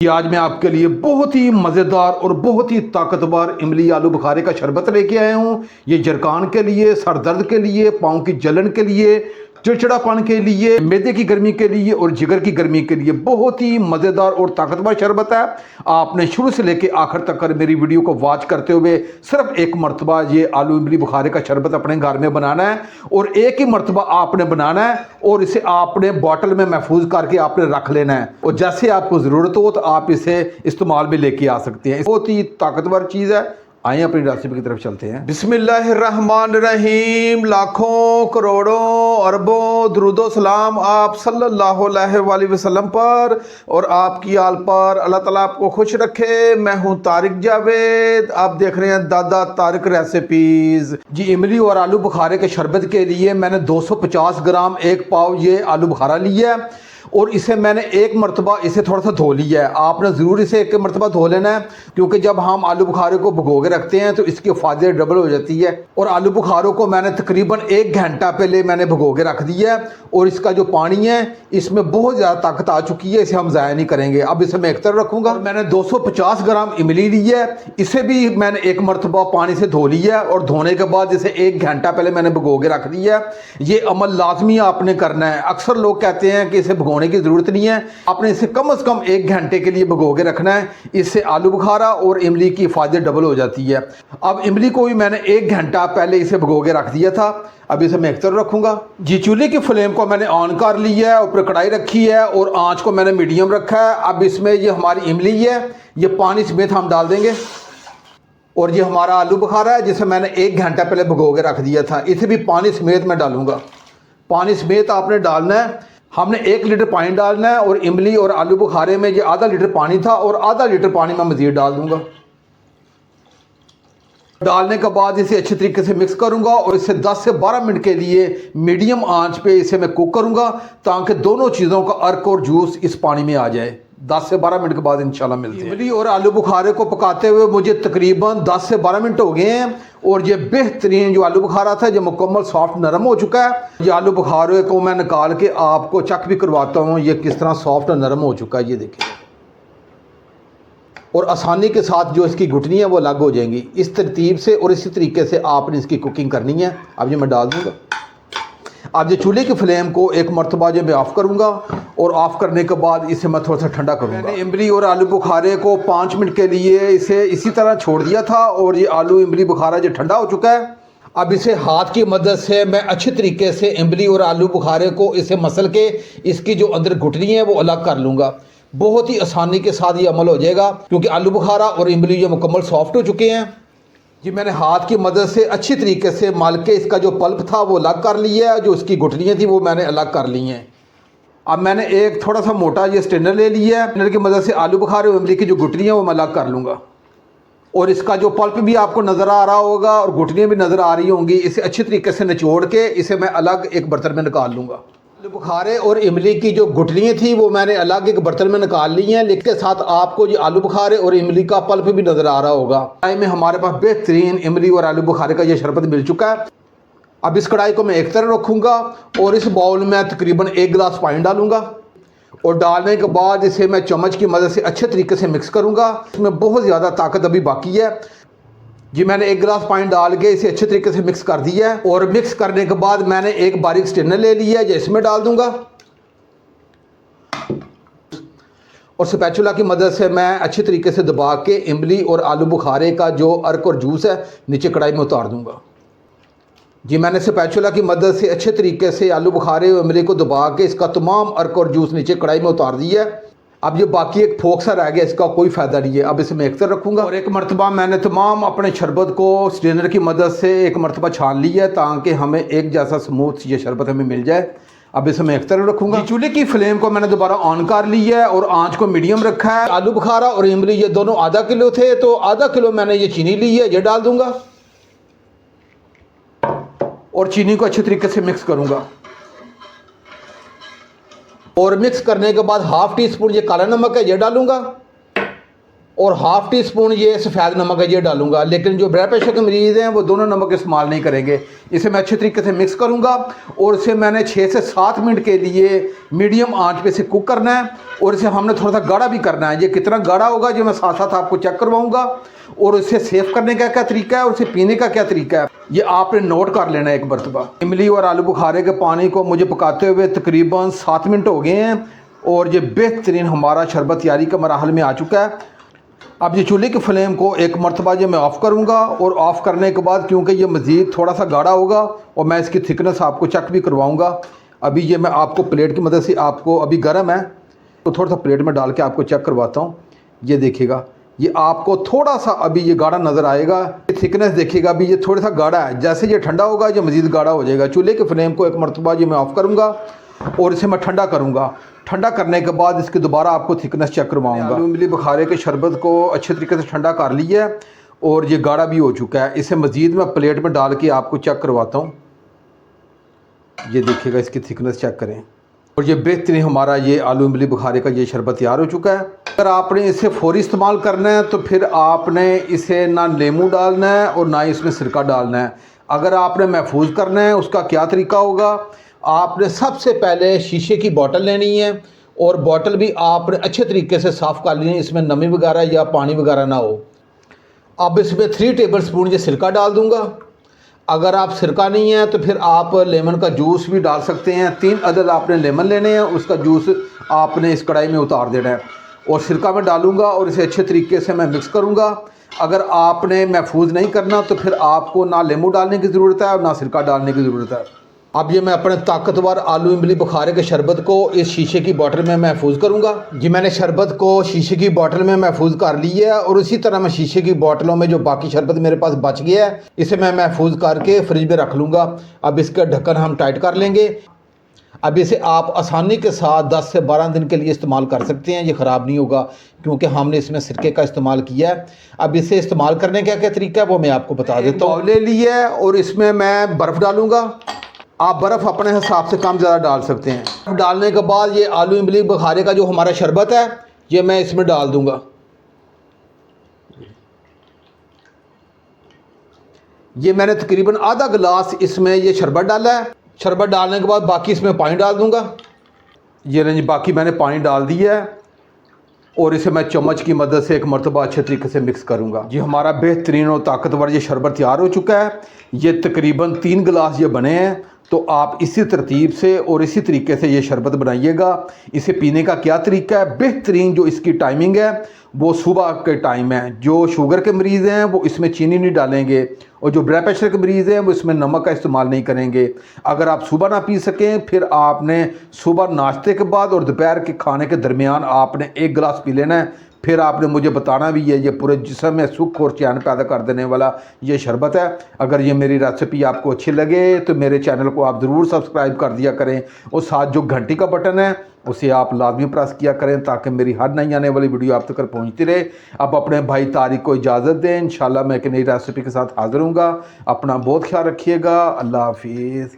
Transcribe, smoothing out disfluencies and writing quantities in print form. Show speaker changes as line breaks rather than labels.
कि आज मैं आपके लिए बहुत ही मज़ेदार और बहुत ही ताकतवर इमली आलू बुखारे का शरबत लेके आया हूँ। ये जरकान के लिए, सर दर्द के लिए, पाँव की जलन के लिए, चिड़चिड़ापन के लिए, मैदे की गर्मी के लिए और जिगर की गर्मी के लिए बहुत ही मज़ेदार और ताकतवर शरबत है। आपने शुरू से लेके आखिर तक कर मेरी वीडियो को वॉच करते हुए सिर्फ एक मरतबा ये आलू इमली बुखारे का शरबत अपने घर में बनाना है और एक ही मरतबा आपने बनाना है और इसे आपने बॉटल में महफूज करके आपने रख लेना है और जैसे आपको ज़रूरत हो तो आप इसे इस्तेमाल में लेके आ सकते हैं। बहुत ही ताकतवर चीज़ है। आइए अपनी रेसिपी की तरफ चलते हैं। बिस्मिल्लाहिर्रहमानिर्रहीम। लाखों करोड़ों अरबों दुरूदो सलाम आप सल्लल्लाहु अलैहि वसल्लम पर और आपकी आल पर। अल्लाह ताला आपको खुश रखे। मैं हूं तारिक जावेद, आप देख रहे हैं दादा तारिक रेसिपीज़। जी, इमली और आलू बुखारे के शरबत के लिए मैंने 250 ग्राम एक पाव ये आलू बुखारा लिया है और इसे मैंने एक मरतबा इसे थोड़ा सा धो लिया है। आपने ज़रूर इसे एक मरतबा धो लेना है क्योंकि जब हम आलू बुखारे को भिगो के रखते हैं तो इसकी फायदे डबल हो जाती है। और आलू बुखारों को मैंने तकरीबन 1 घंटा पहले मैंने भिगो के रख दिया है और इसका जो पानी है इसमें बहुत ज़्यादा ताकत आ चुकी है, इसे हम ज़ाया नहीं करेंगे। अब इसे मैं एक तरफ रखूँगा। मैंने 250 ग्राम इमली ली है, इसे भी मैंने एक मरतबा पानी से धो लिया है और धोने के बाद इसे 1 घंटा पहले मैंने भिगो के रख दिया है। ये अमल लाजमी आपने करना है। अक्सर लोग कहते हैं कि इसे भिगोने की ज़रूरत नहीं है, आपने इसे कम से कम 1 घंटे के लिए भिगो के रखना है। इससे आलू बुखारा और इमली की फायदे डबल हो जाती है। अब इमली को भी मैंने 1 घंटा पहले इसे भिगो के रख दिया था। अब इसे मैं एक तरफ रखूँगा। जी, चूल्हे की फ्लेम को मैंने ऑन कर लिया है, ऊपर कढ़ाई रखी है और आँच को मैंने मीडियम रखा है। अब इसमें ये हमारी इमली है, ये पानी समेत हम डाल देंगे और ये हमारा आलू बुखारा है जिसे मैंने 1 घंटा पहले भिगो के रख दिया था, इसे भी पानी समेत मैं डालूँगा। पानी समेत आपने डालना है। हमने 1 लीटर पानी डालना है और इमली और आलू बुखारे में ये आधा लीटर पानी था और आधा लीटर पानी मैं मज़ीद डाल दूंगा। डालने के बाद इसे अच्छे तरीके से मिक्स करूंगा और इसे 10 से 12 मिनट के लिए मीडियम आंच पे इसे मैं कुक करूंगा ताकि दोनों चीज़ों का अर्क और जूस इस पानी में आ जाए। 10 से 12 मिनट के बाद इंशाल्लाह मिलते हैं। इमली और आलू बुखारे को पकाते हुए मुझे तकरीबन 10 से 12 मिनट हो गए हैं और ये बेहतरीन जो आलू बुखारा था जो मुकम्मल सॉफ्ट नरम हो चुका है। ये आलू बुखारे को मैं निकाल के आपको चेक भी करवाता हूँ ये किस तरह सॉफ्ट और नरम हो चुका है। ये देखिए, और आसानी के साथ जो इसकी घुटनी है वो अलग हो जाएंगी। इस तरतीब से और इसी तरीके से आपने इसकी कुकिंग करनी है। अब ये मैं डाल दूँगा। अब ये चूल्हे की फ्लेम को एक मरतबा जो मैं ऑफ़ करूँगा और ऑफ़ करने के बाद इसे मैं थोड़ा सा ठंडा करूँगा। मैंने इमली और आलू बुखारे को 5 मिनट के लिए इसे इसी तरह छोड़ दिया था और ये आलू इमली बुखारा जो ठंडा हो चुका है। अब इसे हाथ की मदद से मैं अच्छे तरीके से इमली और आलू बुखारे को इसे मसल के इसकी जो अंदर घुटनी है वो अलग कर लूँगा। बहुत ही आसानी के साथ ये अमल हो जाएगा क्योंकि आलू बुखारा और इमली ये मुकम्मल सॉफ्ट हो चुके हैं। जी, मैंने हाथ की मदद से अच्छी तरीके से मल के इसका जो पल्प था वो अलग कर लिया है, जो इसकी गुठलियाँ थी वो मैंने अलग कर ली हैं। अब मैंने एक थोड़ा सा मोटा ये स्ट्रेनर ले लिया है। स्ट्रेनर की मदद से आलू बुखारे और इमली की जो गुठलियाँ वो मैं अलग कर लूँगा और इसका जो पल्प भी आपको नज़र आ रहा होगा और गुठलियाँ भी नज़र आ रही होंगी। इसे अच्छी तरीके से निचोड़ के इसे मैं अलग एक बर्तन में निकाल लूँगा। आलू बुखारे और इमली की जो गुठलियाँ थी वो मैंने अलग एक बर्तन में निकाल ली हैं, लेकिन साथ आपको जो आलू बुखारे और इमली का पल्प भी नज़र आ रहा होगा। कढ़ाई में हमारे पास बेहतरीन इमली और आलू बुखारे का ये शरबत मिल चुका है। अब इस कढ़ाई को मैं एक तरफ रखूँगा और इस बाउल में तकरीबन 1 गिलास पानी डालूँगा और डालने के बाद इसे मैं चम्मच की मदद से अच्छे तरीके से मिक्स करूँगा। इसमें बहुत ज़्यादा ताकत अभी बाकी है। जी, मैंने 1 गिलास पानी डाल के इसे अच्छे तरीके से मिक्स कर दिया है और मिक्स करने के बाद मैंने एक बारीक स्ट्रेनर ले लिया है जो इसमें डाल दूंगा और स्पैचुला की मदद से मैं अच्छे तरीके से दबा के इमली और आलू बुखारे का जो अर्क और जूस है नीचे कढ़ाई में उतार दूंगा। जी, मैंने स्पैचुला की मदद से अच्छे तरीके से आलू बुखारे और इमली को दबा के इसका तमाम अर्क और जूस नीचे कढ़ाई में उतार दिया है। अब ये बाकी एक फोक सा रह गया, इसका कोई फ़ायदा नहीं है। अब इसे मैं एक तरफ रखूँगा और एक मरतबा मैंने तमाम अपने शरबत को स्ट्रेनर की मदद से एक मरतबा छान लिया है ताकि हमें एक जैसा स्मूथ ये शरबत हमें मिल जाए। अब इसे मैं एक तरफ रखूँगा। चूल्हे की फ्लेम को मैंने दोबारा ऑन कर लिया है और आँच को मीडियम रखा है। आलू बुखारा और इमली ये दोनों आधा किलो थे तो आधा किलो मैंने ये चीनी ली है, ये डाल दूँगा और चीनी को अच्छे तरीके से मिक्स करूँगा और मिक्स करने के बाद 1/2 टी स्पून ये काला नमक है ये डालूंगा और हाफ़ टी स्पून ये सफ़ेद नमक है ये डालूंगा। लेकिन जो ब्लड प्रेशर के मरीज़ हैं वो दोनों नमक इस्तेमाल नहीं करेंगे। इसे मैं अच्छे तरीके से मिक्स करूंगा और इसे मैंने 6 से 7 मिनट के लिए मीडियम आंच पे इसे कुक करना है। और इसे हमने थोड़ा सा गाढ़ा भी करना है। ये कितना गाढ़ा होगा जो मैं साथ साथ आपको चेक करवाऊंगा। और इसे सेव करने का क्या तरीका है और इसे पीने का क्या तरीका है ये आपने नोट कर लेना है एक मरतबा। इमली और आलू बुखारे के पानी को मुझे पकाते हुए तकरीबन 7 मिनट हो गए हैं और ये बेहतरीन हमारा शरबत तैयारी का मराहल में आ चुका है। अब ये चूल्हे की फ्लेम को एक मरतबा ये मैं ऑफ़ करूँगा और ऑफ़ करने के बाद क्योंकि ये मज़ीद थोड़ा सा गाढ़ा होगा और मैं इसकी थिकनेस आपको चेक भी करवाऊँगा। अभी ये मैं आपको प्लेट की मदद से आपको अभी गर्म है तो थोड़ा सा प्लेट में डाल के आपको चेक करवाता हूँ। ये देखिएगा ये आपको थोड़ा सा अभी ये गाढ़ा नज़र आएगा। थिकनेस देखिएगा अभी ये थोड़ा सा गाढ़ा है। जैसे ये ठंडा होगा ये मज़ीद गाढ़ा हो जाएगा। चूल्हे की फ्लेम को एक मरतबा ये मैं ऑफ़ करूँगा और इसे मैं ठंडा करूँगा। ठंडा करने के बाद इसकी दोबारा आपको थिकनेस चेक करवाऊँगा। इमली बुखारे के शरबत को अच्छे तरीके से ठंडा कर लिया है और ये गाढ़ा भी हो चुका है। इसे मज़ीद मैं प्लेट में डाल के आपको चेक करवाता हूँ। ये देखिएगा इसकी थिकनेस चेक करें और ये बेहतरीन हमारा ये आलू इमली बुखारे का ये शरबत तैयार हो चुका है। अगर आपने इसे फ़ौरी इस्तेमाल करना है तो फिर आपने इसे ना नींबू डालना है और ना ही इसमें सिरका डालना है। अगर आपने महफूज करना है उसका क्या तरीका होगा, आपने सबसे पहले शीशे की बोतल लेनी है और बोतल भी आपने अच्छे तरीके से साफ़ कर लेनी है, इसमें नमी वगैरह या पानी वगैरह ना हो। अब इसमें 3 टेबल स्पून ये सिरका डाल दूँगा। अगर आप सिरका नहीं है तो फिर आप लेमन का जूस भी डाल सकते हैं। 3 अदद आपने लेमन लेने हैं, उसका जूस आपने इस कढ़ाई में उतार देना है और सिरका में डालूंगा और इसे अच्छे तरीके से मैं मिक्स करूंगा। अगर आपने महफूज नहीं करना तो फिर आपको ना लेमू डालने की ज़रूरत है और ना सिरका डालने की ज़रूरत है। अब ये मैं अपने ताकतवर आलू इमली बुखारे के शरबत को इस शीशे की बोतल में महफूज करूंगा। जी मैंने शरबत को शीशे की बोतल में महफूज कर लिया है और इसी तरह मैं शीशे की बोतलों में जो बाकी शरबत मेरे पास बच गया है इसे मैं महफूज करके फ्रिज में रख लूँगा। अब इसका ढक्कन हम टाइट कर लेंगे। अब इसे आप आसानी के साथ 10 से 12 दिन के लिए इस्तेमाल कर सकते हैं। ये ख़राब नहीं होगा क्योंकि हमने इसमें सिरके का इस्तेमाल किया है। अब इसे इस्तेमाल करने का क्या तरीका है वो मैं आपको बता देता हूँ। ले लिया है और इसमें मैं बर्फ़ डालूँगा। आप बर्फ़ अपने हिसाब से कम ज़्यादा डाल सकते हैं। डालने के बाद ये आलू इमली बुखारे का जो हमारा शरबत है ये मैं इसमें डाल दूँगा। ये मैंने तकरीबन आधा गिलास इसमें ये शरबत डाला है। शरबत डालने के बाद बाकी इसमें पानी डाल दूँगा। ये नहीं बाकी मैंने पानी डाल दिया है और इसे मैं चम्मच की मदद से एक मरतबा अच्छे तरीके से मिक्स करूँगा। ये हमारा बेहतरीन और ताकतवर ये शरबत तैयार हो चुका है। ये तकरीबन 3 गिलास ये बने हैं। तो आप इसी तरतीब से और इसी तरीके से ये शरबत बनाइएगा। इसे पीने का क्या तरीका है, बेहतरीन जो इसकी टाइमिंग है वो सुबह के टाइम है। जो शुगर के मरीज़ हैं वो इसमें चीनी नहीं डालेंगे और जो ब्लड प्रेशर के मरीज़ हैं वो इसमें नमक का इस्तेमाल नहीं करेंगे। अगर आप सुबह ना पी सकें फिर आपने सुबह नाश्ते के बाद और दोपहर के खाने के दरमियान आपने 1 गिलास पी लेना है। फिर आपने मुझे बताना भी है। ये पूरे जिस्म में सुख और चैन पैदा कर देने वाला ये शरबत है। अगर ये मेरी रेसिपी आपको अच्छी लगे तो मेरे चैनल को आप ज़रूर सब्सक्राइब कर दिया करें और साथ जो घंटी का बटन है उसे आप लाजमी प्रेस किया करें ताकि मेरी हर नई आने वाली वीडियो आप तक पहुंचती रहे। अब अपने भाई तारिक को इजाज़त दें। इंशाल्लाह मैं एक नई रेसिपी के साथ हाज़िर हूँगा। अपना बहुत ख्याल रखिएगा। अल्लाह हाफिज़।